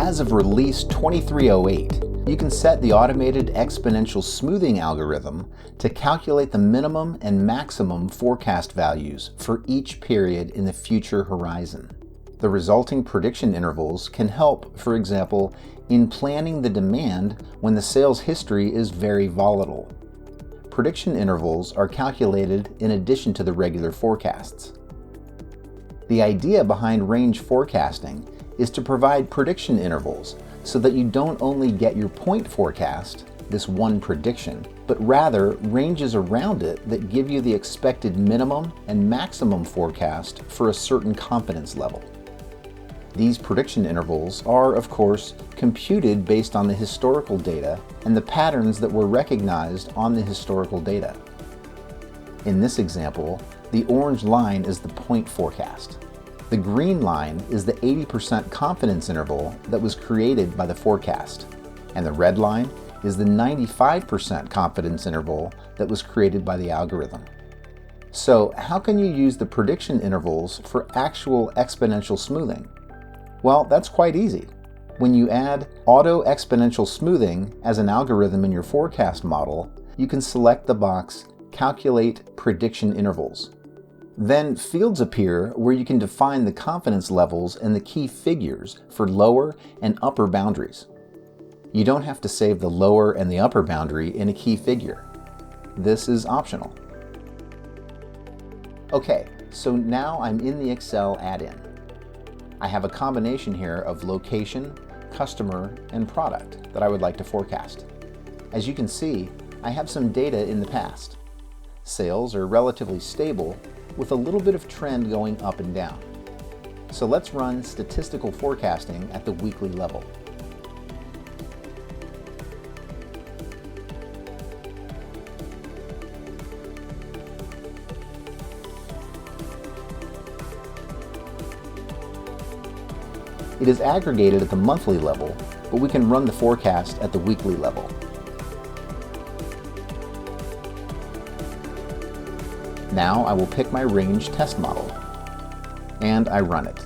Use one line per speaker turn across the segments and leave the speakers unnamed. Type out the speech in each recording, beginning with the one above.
As of release 2308, you can set the automated exponential smoothing algorithm to calculate the minimum and maximum forecast values for each period in the future horizon. The resulting prediction intervals can help, for example, in planning the demand when the sales history is very volatile. Prediction intervals are calculated in addition to the regular forecasts. The idea behind range forecasting is to provide prediction intervals so that you don't only get your point forecast, this one prediction, but rather ranges around it that give you the expected minimum and maximum forecast for a certain confidence level. These prediction intervals are, of course, computed based on the historical data and the patterns that were recognized on the historical data. In this example, the orange line is the point forecast. The green line is the 80% confidence interval that was created by the forecast, and the red line is the 95% confidence interval that was created by the algorithm. So, how can you use the prediction intervals for actual exponential smoothing? Well, that's quite easy. When you add auto exponential smoothing as an algorithm in your forecast model, you can select the box Calculate Prediction Intervals. Then fields appear where you can define the confidence levels and the key figures for lower and upper boundaries. You don't have to save the lower and the upper boundary in a key figure. This is optional. Okay, so now I'm in the Excel add-in. I have a combination here of location, customer, and product that I would like to forecast. As you can see, I have some data in the past. Sales are relatively stable, with a little bit of trend going up and down. So let's run statistical forecasting at the weekly level. It is aggregated at the monthly level, but we can run the forecast at the weekly level. Now I will pick my range test model, and I run it.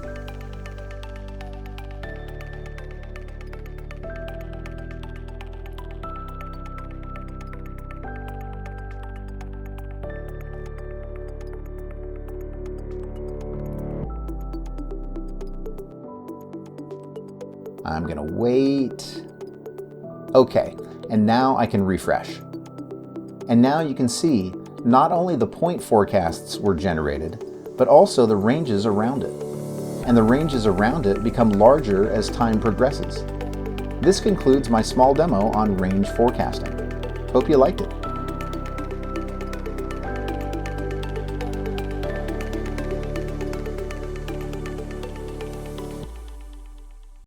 I'm gonna wait. Okay, and now I can refresh. And now you can see not only the point forecasts were generated, but also the ranges around it. And the ranges around it become larger as time progresses. This concludes my small demo on range forecasting. Hope you liked it.